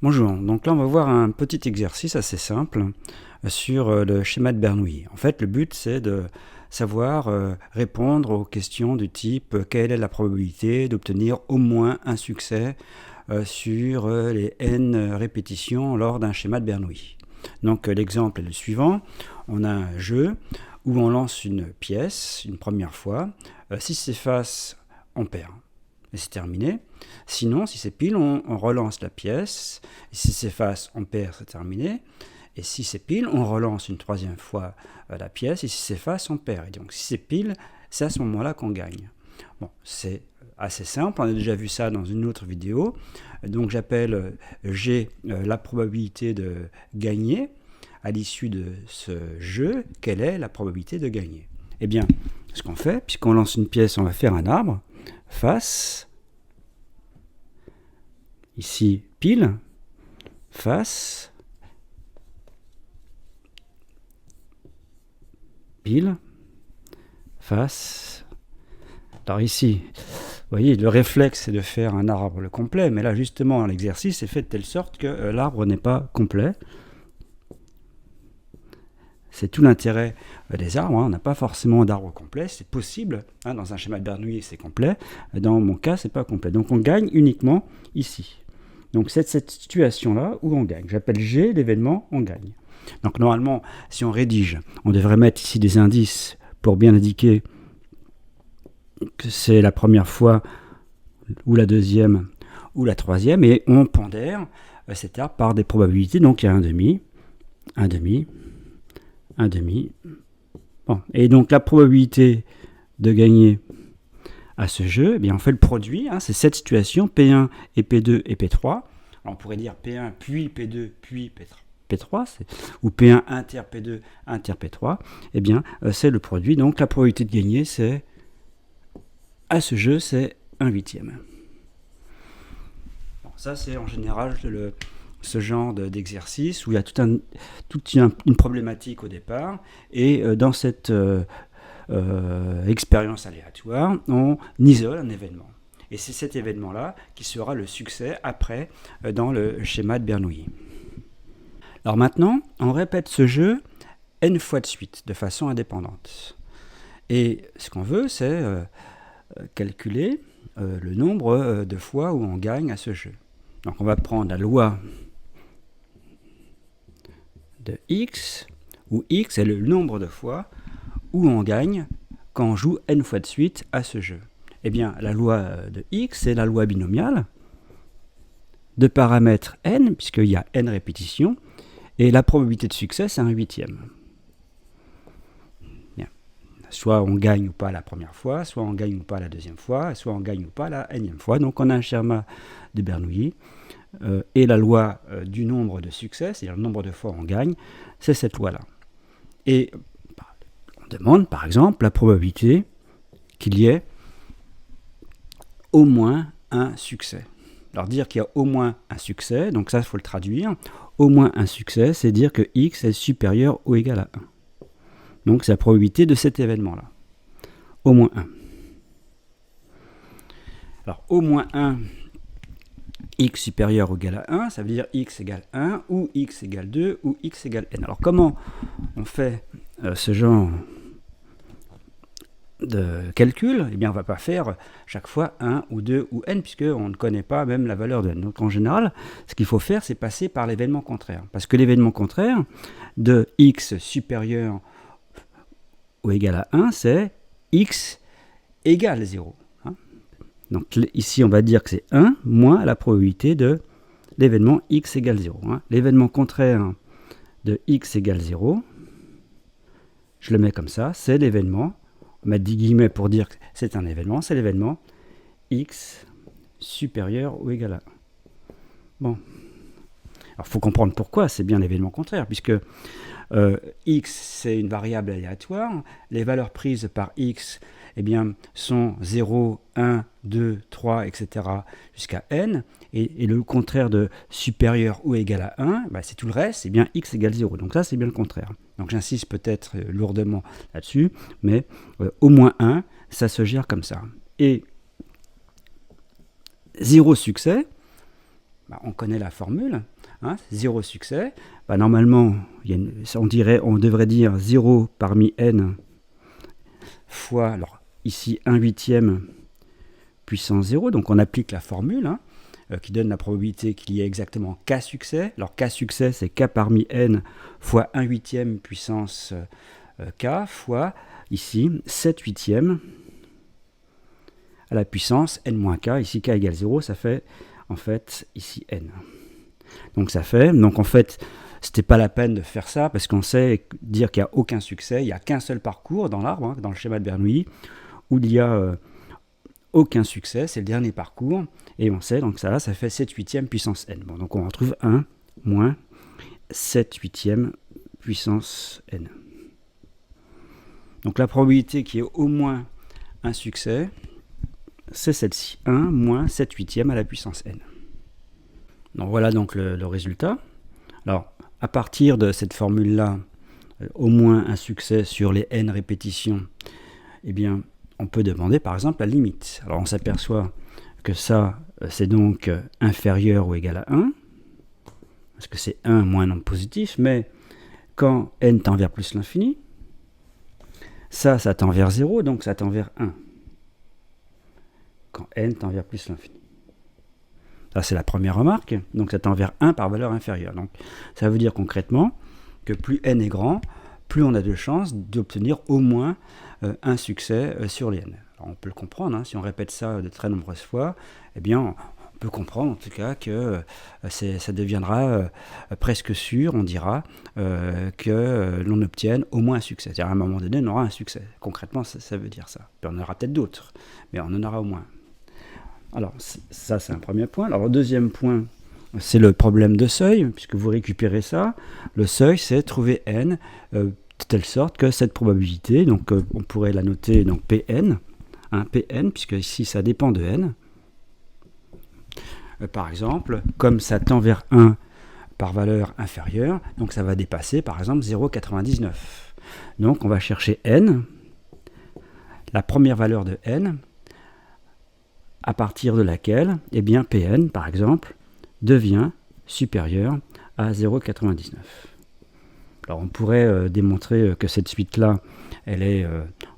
Bonjour, donc là on va voir un petit exercice assez simple sur le schéma de Bernoulli. En fait, le but c'est de savoir répondre aux questions du type quelle est la probabilité d'obtenir au moins un succès sur les n répétitions lors d'un schéma de Bernoulli. Donc l'exemple est le suivant, on a un jeu où on lance une pièce une première fois, si c'est face, on perd. Et c'est terminé. Sinon, si c'est pile, on relance la pièce. Et si c'est face, on perd, c'est terminé. Et si c'est pile, on relance une troisième fois la pièce. Et si c'est face, on perd. Et donc, si c'est pile, c'est à ce moment-là qu'on gagne. Bon, c'est assez simple. On a déjà vu ça dans une autre vidéo. Donc, j'appelle G la probabilité de gagner. À l'issue de ce jeu, quelle est la probabilité de gagner? Eh bien, ce qu'on fait, puisqu'on lance une pièce, on va faire un arbre. Face, ici pile, face, pile, face. Alors ici, vous voyez, le réflexe c'est de faire un arbre complet, mais là justement l'exercice est fait de telle sorte que l'arbre n'est pas complet. C'est tout l'intérêt des arbres, on n'a pas forcément d'arbre complet, c'est possible, dans un schéma de Bernoulli c'est complet, dans mon cas c'est pas complet. Donc on gagne uniquement ici. Donc c'est cette situation-là où on gagne. J'appelle G l'événement, on gagne. Donc normalement, si on rédige, on devrait mettre ici des indices pour bien indiquer que c'est la première fois, ou la deuxième, ou la troisième, et on pondère cet arbre par des probabilités. Donc il y a un demi, un demi, un demi. Bon. Et donc la probabilité de gagner à ce jeu, eh bien on fait le produit, c'est cette situation, P1 et P2 et P3. Alors on pourrait dire P1 puis P2 puis P3, ou P1 inter P2 inter P3, eh bien c'est le produit. Donc la probabilité de gagner, c'est à ce jeu, c'est 1/8. Bon, ça c'est en général ce genre d'exercice où il y a toute une problématique au départ, et dans cette expérience aléatoire, on isole un événement. Et c'est cet événement-là qui sera le succès après dans le schéma de Bernoulli. Alors maintenant, on répète ce jeu n fois de suite, de façon indépendante. Et ce qu'on veut, c'est calculer le nombre de fois où on gagne à ce jeu. Donc on va prendre la loi de x, où x est le nombre de fois où on gagne quand on joue n fois de suite à ce jeu. Eh bien, la loi de x, c'est la loi binomiale de paramètre n, puisqu'il y a n répétitions, et la probabilité de succès, c'est 1/8. Bien. Soit on gagne ou pas la première fois, soit on gagne ou pas la deuxième fois, soit on gagne ou pas la nème fois. Donc on a un schéma de Bernoulli, et la loi du nombre de succès, c'est-à-dire le nombre de fois on gagne, c'est cette loi-là. Et on demande par exemple la probabilité qu'il y ait au moins un succès. Alors dire qu'il y a au moins un succès, donc ça il faut le traduire, au moins un succès, c'est dire que x est supérieur ou égal à 1. Donc c'est la probabilité de cet événement-là. Au moins 1. Alors au moins 1, x supérieur ou égal à 1, ça veut dire x égale 1, ou x égale 2, ou x égale n. Alors comment on fait ce genre de calcul? Eh bien on ne va pas faire chaque fois 1 ou 2 ou n, puisqu'on ne connaît pas même la valeur de n. Donc en général, ce qu'il faut faire, c'est passer par l'événement contraire. Parce que l'événement contraire de x supérieur ou égal à 1, c'est x égale 0. Donc ici, on va dire que c'est 1 moins la probabilité de l'événement x égale 0. L'événement contraire de x égale 0, je le mets comme ça, c'est l'événement, on met 10 guillemets pour dire que c'est un événement, c'est l'événement x supérieur ou égal à 1. Bon. Alors il faut comprendre pourquoi c'est bien l'événement contraire, puisque x c'est une variable aléatoire, les valeurs prises par x sont 0, 1, 2, 3, etc. jusqu'à n, et le contraire de supérieur ou égal à 1, c'est tout le reste, c'est bien x égale 0. Donc ça c'est bien le contraire. Donc j'insiste peut-être lourdement là-dessus, mais au moins 1, ça se gère comme ça. Et 0 succès, Bah, on connaît la formule, hein, 0 succès. Bah, normalement, on devrait dire 0 parmi n fois, alors ici 1/8 puissance 0, donc on applique la formule, hein, qui donne la probabilité qu'il y ait exactement k succès. Alors k succès, c'est k parmi n fois 1/8 puissance k fois, ici, 7/8 à la puissance n-k. Ici k égale 0, ça fait en fait ici n. Donc en fait, c'était pas la peine de faire ça, parce qu'on sait dire qu'il n'y a aucun succès, il n'y a qu'un seul parcours dans l'arbre, hein, dans le schéma de Bernoulli, où il y a aucun succès, c'est le dernier parcours, et on sait, donc ça fait 7/8 puissance n. Bon, donc on retrouve 1 moins 7/8 puissance n. Donc la probabilité qu'il y ait au moins un succès, c'est celle-ci, 1 moins 7/8 à la puissance n. Donc voilà donc le résultat. Alors, à partir de cette formule-là, au moins un succès sur les n répétitions, eh bien, on peut demander par exemple la limite. Alors on s'aperçoit que ça, c'est donc inférieur ou égal à 1, parce que c'est 1 moins un nombre positif, mais quand n tend vers plus l'infini, ça tend vers 0, donc ça tend vers 1. Quand n tend vers plus l'infini. Ça, c'est la première remarque. Donc, ça tend vers 1 par valeur inférieure. Donc, ça veut dire concrètement que plus n est grand, plus on a de chances d'obtenir au moins un succès sur les n. Alors, on peut le comprendre, hein, si on répète ça de très nombreuses fois, eh bien, on peut comprendre en tout cas que ça deviendra presque sûr, on dira, que l'on obtienne au moins un succès. C'est-à-dire, à un moment donné, on aura un succès. Concrètement, ça veut dire ça. Puis on en aura peut-être d'autres, mais on en aura au moins. Alors, ça, c'est un premier point. Alors, le deuxième point, c'est le problème de seuil, puisque vous récupérez ça. Le seuil, c'est trouver n, de telle sorte que cette probabilité, donc on pourrait la noter donc Pn, hein, Pn, puisque ici, ça dépend de n. Par exemple, comme ça tend vers 1 par valeur inférieure, donc ça va dépasser, par exemple, 0,99. Donc, on va chercher n, la première valeur de n, à partir de laquelle, eh bien, Pn, par exemple, devient supérieur à 0,99. Alors, on pourrait démontrer que cette suite-là, elle est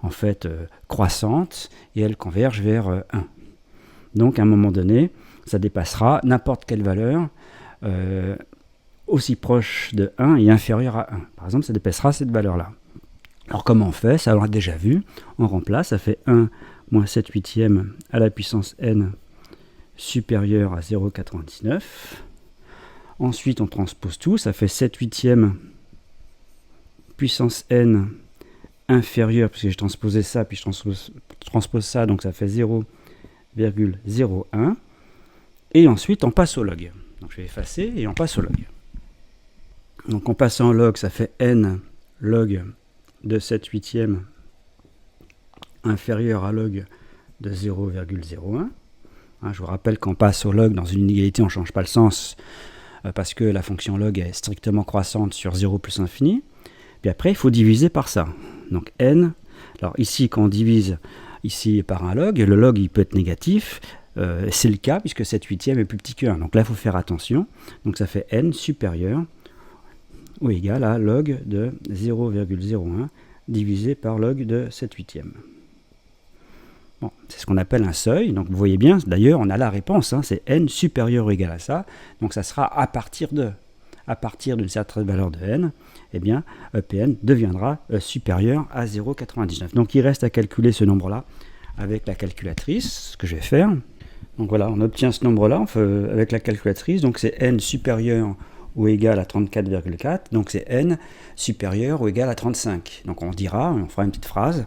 en fait croissante et elle converge vers 1. Donc, à un moment donné, ça dépassera n'importe quelle valeur aussi proche de 1 et inférieure à 1. Par exemple, ça dépassera cette valeur-là. Alors, comment on fait? Ça, on l'a déjà vu. On remplace, ça fait 1 moins 7/8 à la puissance n supérieure à 0,99. Ensuite, on transpose tout, ça fait 7/8 puissance n inférieure, puisque j'ai transposé ça, puis je transpose ça, donc ça fait 0,01. Et ensuite, on passe au log. Donc je vais effacer et on passe au log. Donc en passant au log, ça fait n log de 7/8 inférieur à log de 0,01. Hein, je vous rappelle qu'on passe au log dans une inégalité, on ne change pas le sens parce que la fonction log est strictement croissante sur 0 plus infini. Puis après, il faut diviser par ça. Donc n, alors ici, quand on divise ici par un log, le log il peut être négatif. C'est le cas puisque 7/8 est plus petit que 1. Donc là, il faut faire attention. Donc ça fait n supérieur ou égal à log de 0,01 divisé par log de 7/8. Bon, c'est ce qu'on appelle un seuil. Donc vous voyez bien, d'ailleurs, on a la réponse. Hein, c'est n supérieur ou égal à ça. Donc ça sera à partir d'une certaine valeur de n, eh bien, Pn deviendra supérieur à 0,99. Donc il reste à calculer ce nombre-là avec la calculatrice, ce que je vais faire. Donc voilà, on obtient ce nombre-là avec la calculatrice. Donc c'est n supérieur ou égal à 34,4. Donc c'est n supérieur ou égal à 35. Donc on dira, on fera une petite phrase,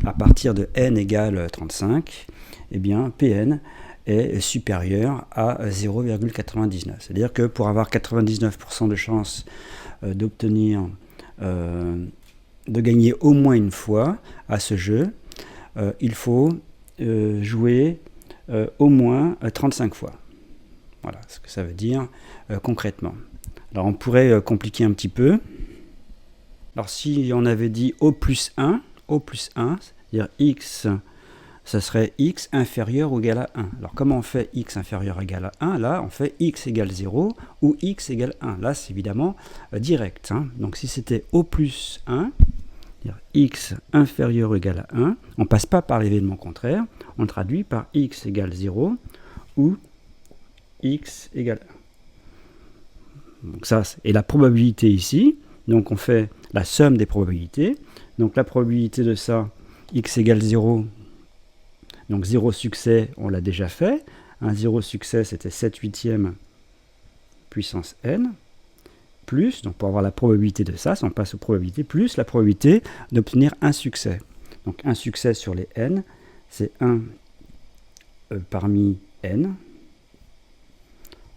à partir de n égale 35, eh bien Pn est supérieur à 0,99. C'est-à-dire que pour avoir 99% de chance d'obtenir, de gagner au moins une fois à ce jeu, il faut jouer au moins 35 fois. Voilà ce que ça veut dire concrètement. Alors on pourrait compliquer un petit peu. Alors si on avait dit O plus 1, c'est-à-dire x ça serait x inférieur ou égal à 1. Alors comment on fait x inférieur ou égal à 1? Là, on fait x égale 0 ou x égale 1. Là, c'est évidemment direct. Hein. Donc si c'était O plus 1, x inférieur ou égal à 1, on ne passe pas par l'événement contraire, on traduit par x égale 0 ou x égale 1. Donc ça, et la probabilité ici, donc on fait la somme des probabilités. Donc la probabilité de ça, x égale 0, donc 0 succès, on l'a déjà fait. Un 0 succès, c'était 7/8 puissance n, plus, donc pour avoir la probabilité de ça, si on passe aux probabilités, plus la probabilité d'obtenir un succès. Donc un succès sur les n, c'est 1 parmi n,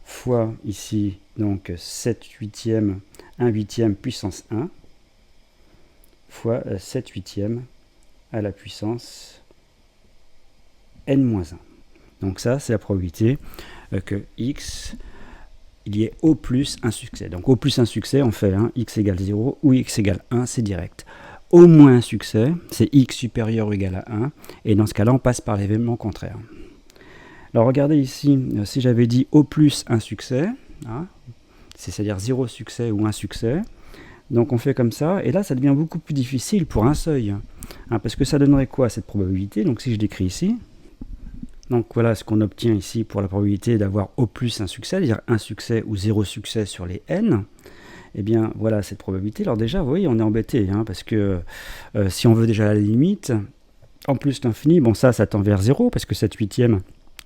fois ici, donc 7/8, 1/8 puissance 1, fois 7/8 à la puissance n-1. Donc ça, c'est la probabilité que x, il y ait au plus un succès. Donc au plus un succès, on fait x égale 0 ou x égale 1, c'est direct. Au moins un succès, c'est x supérieur ou égal à 1, et dans ce cas-là, on passe par l'événement contraire. Alors regardez ici, si j'avais dit au plus un succès, hein, c'est-à-dire 0 succès ou 1 succès, donc on fait comme ça, et là ça devient beaucoup plus difficile pour un seuil, hein, parce que ça donnerait quoi cette probabilité? Donc si je l'écris ici, donc voilà ce qu'on obtient ici pour la probabilité d'avoir au plus un succès, c'est-à-dire 1 succès ou 0 succès sur les n. Eh bien voilà cette probabilité. Alors déjà, vous voyez, on est embêté, hein, parce que si on veut déjà la limite, en plus l'infini, bon ça tend vers 0, parce que 7/8,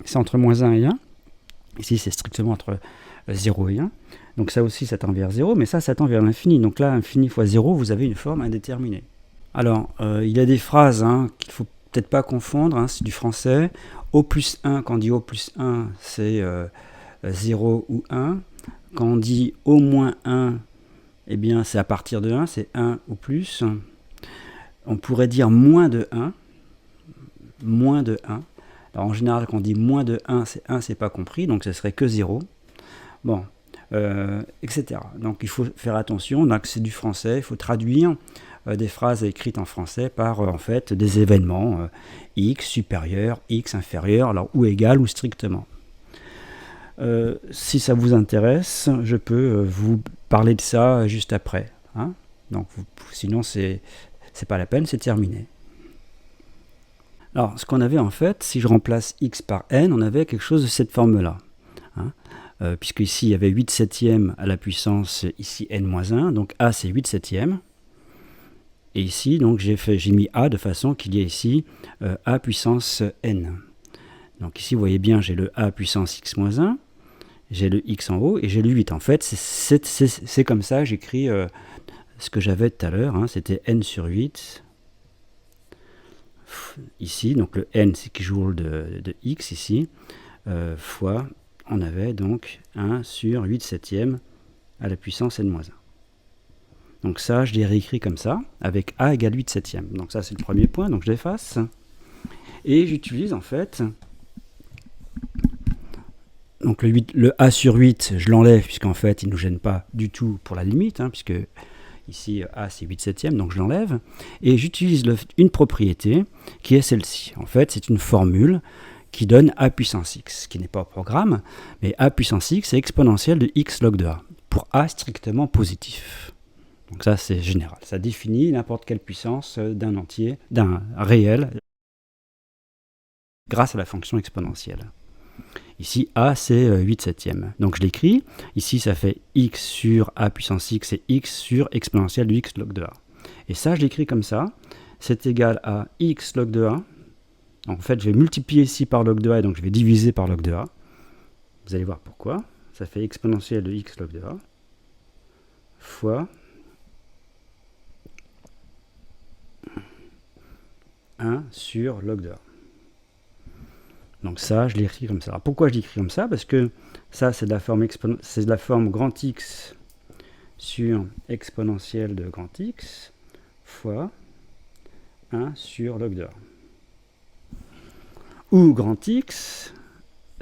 c'est entre moins 1 et 1. Ici c'est strictement entre 0 et 1. Donc ça aussi ça tend vers 0, mais ça tend vers l'infini. Donc là, infini fois 0, vous avez une forme indéterminée. Alors, il y a des phrases qu'il ne faut peut-être pas confondre, c'est du français. O plus 1, quand on dit O plus 1, c'est 0 ou 1. Quand on dit au moins 1, eh bien c'est à partir de 1, c'est 1 ou plus. On pourrait dire moins de 1. Moins de 1. Alors en général, quand on dit moins de 1, c'est 1, c'est pas compris, donc ce serait que 0. Bon, etc. Donc il faut faire attention, c'est du français, il faut traduire des phrases écrites en français par en fait des événements x supérieur, x inférieur, alors ou égal ou strictement. Si ça vous intéresse, je peux vous parler de ça juste après. Hein. Donc sinon c'est pas la peine, c'est terminé. Alors ce qu'on avait en fait, si je remplace x par n, on avait quelque chose de cette forme-là. Hein. Puisque ici il y avait 8/7 à la puissance ici n-1, donc a c'est 8/7. Et ici, donc, j'ai mis a de façon qu'il y ait ici a puissance n. Donc ici, vous voyez bien, j'ai le a puissance x-1, j'ai le x en haut et j'ai le 8. En fait, c'est comme ça, j'écris ce que j'avais tout à l'heure, c'était n sur 8. Ici, donc le n, c'est qui joue de x ici, fois, on avait donc 1 sur 8/7 à la puissance n-1. Donc ça, je l'ai réécrit comme ça, avec a égale 8/7. Donc ça, c'est le premier point, donc je l'efface. Et j'utilise en fait, donc le a sur 8, je l'enlève, puisqu'en fait, il ne nous gêne pas du tout pour la limite, puisque ici, a c'est 8/7, donc je l'enlève. Et j'utilise une propriété qui est celle-ci. En fait, c'est une formule qui donne a puissance x, qui n'est pas au programme, mais a puissance x est exponentielle de x log de a, pour a strictement positif. Donc ça, c'est général. Ça définit n'importe quelle puissance d'un entier, d'un réel, grâce à la fonction exponentielle. Ici, a, c'est 8/7. Donc je l'écris. Ici, ça fait x sur a puissance x et x sur exponentielle de x log de a. Et ça, je l'écris comme ça. C'est égal à x log de a. Donc, en fait, je vais multiplier ici par log de a, et donc je vais diviser par log de a. Vous allez voir pourquoi. Ça fait exponentielle de x log de a fois 1 sur log de a. Donc ça, je l'écris comme ça. Alors pourquoi je l'écris comme ça? Parce que ça, c'est de la forme grand X sur exponentielle de grand X fois 1 sur log de a. Ou grand X,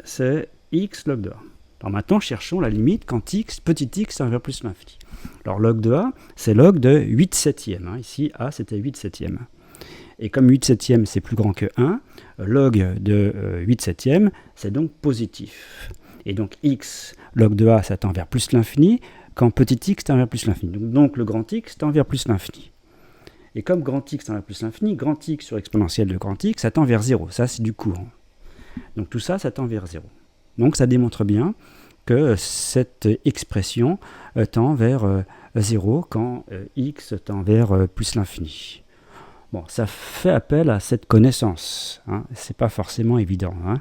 c'est X log de a. Alors maintenant, cherchons la limite quand X, petit x, tend vers plus l'infini. Alors log de a, c'est log de 8/7. Ici, a, c'était 8/7. Et comme 8 septièmes c'est plus grand que 1, log de 8 septièmes c'est donc positif. Et donc x log de a ça tend vers plus l'infini, quand petit x tend vers plus l'infini. Donc le grand x tend vers plus l'infini. Et comme grand x tend vers plus l'infini, grand x sur exponentielle de grand x ça tend vers 0. Ça c'est du courant. Donc tout ça, ça tend vers 0. Donc ça démontre bien que cette expression tend vers 0 quand x tend vers plus l'infini. Bon, ça fait appel à cette connaissance. Hein. C'est pas forcément évident. Hein.